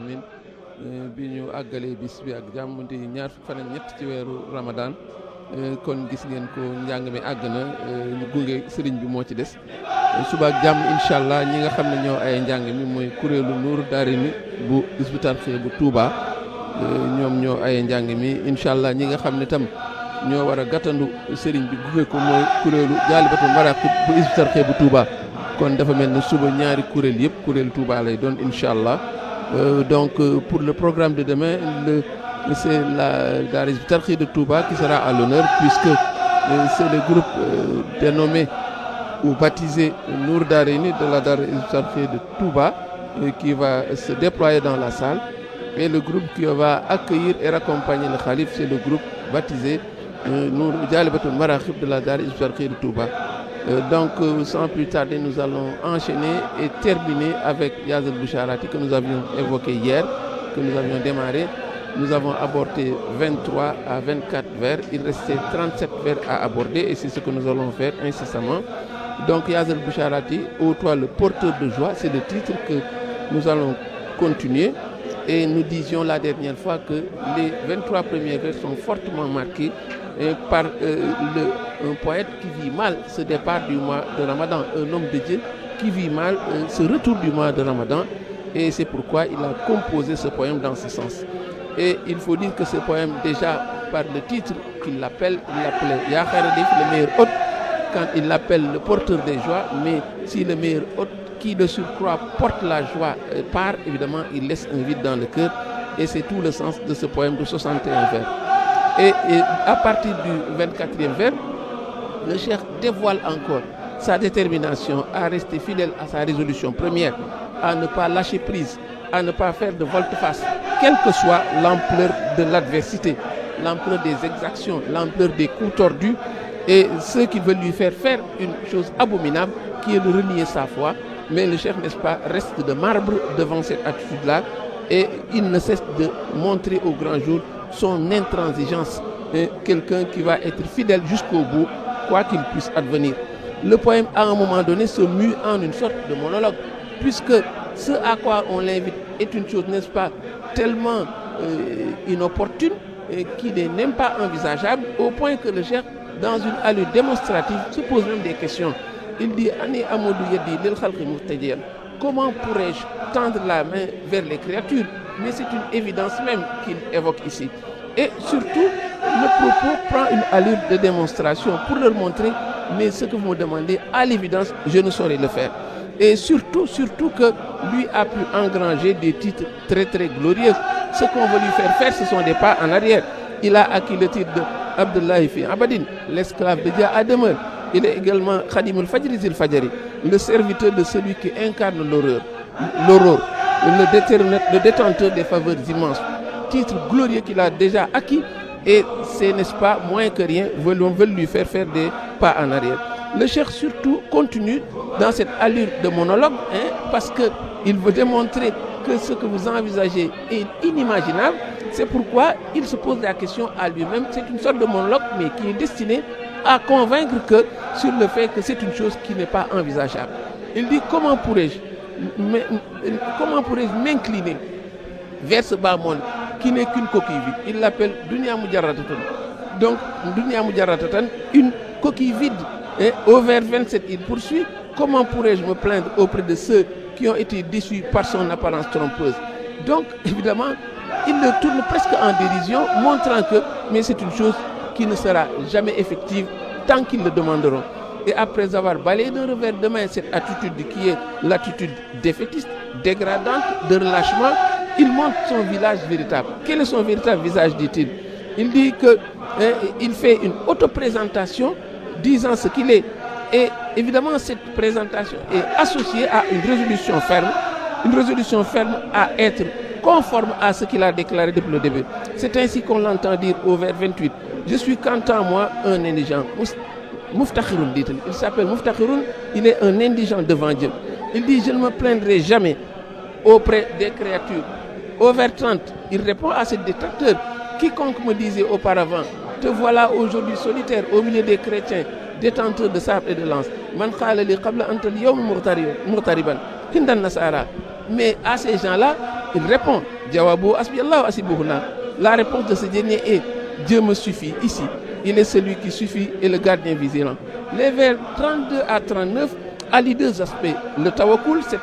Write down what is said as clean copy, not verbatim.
min bi ñu àggalee bis bi ak jàmm te ñaar fukki fan ak ñett ci weeru Ramadan kon gis ngeen ko njàng mi àgg na ñu gunge sëriñ bi moo ci des suba ak jàmm incha allah ñi nga xam ne ñoo ay njàng mi mooy kuréelu Nuuru Daarayni bu Hizbut Tarqiyyah bu Touba ñoom ñoo ay njàng mi incha allah ñi nga xam ne tam ñoo war a gàttandu sëriñ bi gunge ko mooy kuréelu Jaalibatul Maraqib bu Hizbut Tarqiyyah bu Touba kon dafa mel ne suba ñaari kuréel yëpp kuréelu Touba lay doon incha allah. Donc pour le programme de demain, c'est la Daara Hizbut Tarqiyyah de Touba qui sera à l'honneur puisque c'est le groupe dénommé ou baptisé Nour Daarayni de la Daara Hizbut Tarqiyyah de Touba qui va se déployer dans la salle. Et le groupe qui va accueillir et raccompagner le Khalif, c'est le groupe baptisé Nour Jaalibatul Maraqib de la Daara Hizbut Tarqiyyah de Touba. Donc sans plus tarder, nous allons enchaîner et terminer avec Yaz al-Busharati que nous avions évoqué hier, que nous avions démarré. Nous avons abordé 23 à 24 vers, il restait 37 vers à aborder et c'est ce que nous allons faire incessamment. Donc Yaz al-Busharati, ô toi le porteur de joie, c'est le titre que nous allons continuer. Et nous disions la dernière fois que les 23 premiers vers sont fortement marqués par un poète qui vit mal ce départ du mois de Ramadan, un homme de Dieu qui vit mal ce retour du mois de Ramadan, et c'est pourquoi il a composé ce poème dans ce sens. Et il faut dire que ce poème, déjà par le titre qu'il l'appelle, il l'appelait Ya Khayra Dayf, le meilleur hôte, quand il l'appelle le porteur des joies, mais si le meilleur hôte qui de surcroît porte la joie part, évidemment il laisse un vide dans le cœur, et c'est tout le sens de ce poème de 61 vers. Et à partir du 24e vers, le cheikh dévoile encore sa détermination à rester fidèle à sa résolution première, à ne pas lâcher prise, à ne pas faire de volte-face, quelle que soit l'ampleur de l'adversité, l'ampleur des exactions, l'ampleur des coups tordus, et ceux qui veulent lui faire faire une chose abominable, qui est de renier sa foi. Mais le cheikh, n'est-ce pas, reste de marbre devant cette attitude-là, et il ne cesse de montrer au grand jour son intransigeance, quelqu'un qui va être fidèle jusqu'au bout, quoi qu'il puisse advenir. Le poème, à un moment donné, se mue en une sorte de monologue, puisque ce à quoi on l'invite est une chose, n'est-ce pas, tellement inopportune, qui n'est même pas envisageable, au point que le cheikh, dans une allure démonstrative, se pose même des questions. Il dit Ani Amadou Yadi lil Khalqi Muhtadiyan. Comment pourrais-je tendre la main vers les créatures? Mais c'est une évidence même qu'il évoque ici. Et surtout, le propos prend une allure de démonstration pour leur montrer, mais ce que vous me demandez, à l'évidence, je ne saurais le faire. Et surtout que lui a pu engranger des titres très très glorieux. Ce qu'on veut lui faire, ce sont des pas en arrière. Il a acquis le titre d'Abdullahi fi Abadin, l'esclave de Dieu à demeure. Il est également Khadimul Fajri Zil Fajri, le serviteur de celui qui incarne l'aurore, le détenteur des faveurs immenses. Titre glorieux qu'il a déjà acquis, et c'est, n'est-ce pas, moins que rien, on veut lui faire des pas en arrière. Le cheikh surtout continue dans cette allure de monologue, parce qu'il veut démontrer que ce que vous envisagez est inimaginable. C'est pourquoi il se pose la question à lui-même. C'est une sorte de monologue, mais qui est destiné à convaincre sur le fait que c'est une chose qui n'est pas envisageable. Il dit comment pourrais-je m'incliner vers ce bas monde qui n'est qu'une coquille vide. Il l'appelle Dunya Mujarratatan. Donc Dunya Mujarratatan, une coquille vide. Et au vers 27, il poursuit. Comment pourrais-je me plaindre auprès de ceux qui ont été déçus par son apparence trompeuse? Donc évidemment, il le tourne presque en dérision, montrant que mais c'est une chose qui ne sera jamais effective tant qu'ils le demanderont. Et après avoir balayé d'un revers de main cette attitude qui est l'attitude défaitiste, dégradante, de relâchement, il montre son visage véritable. Quel est son véritable visage, dit-il? Il dit qu'il fait une autoprésentation disant ce qu'il est. Et évidemment, cette présentation est associée à une résolution ferme à être conforme à ce qu'il a déclaré depuis le début. C'est ainsi qu'on l'entend dire au vers 28. Je suis quant à moi un indigent. Muftakhirun, dit-il. Il s'appelle Muftakhirun, il est un indigent devant Dieu. Il dit, je ne me plaindrai jamais auprès des créatures. Au vers 30, il répond à ce détracteur. Quiconque me disait auparavant, te voilà aujourd'hui solitaire au milieu des chrétiens, détenteur de sabre et de lance. Man khala li qabla anta al-yawm muqtariban hindan nasara. Mais à ces gens-là, il répond, Jawabu Asbiyallahu Asibuhuna. La réponse de ce dernier est Dieu me suffit. Ici, il est celui qui suffit et le gardien vigilant. Les vers 32 à 39 allient deux aspects. Le tawakkul, c'est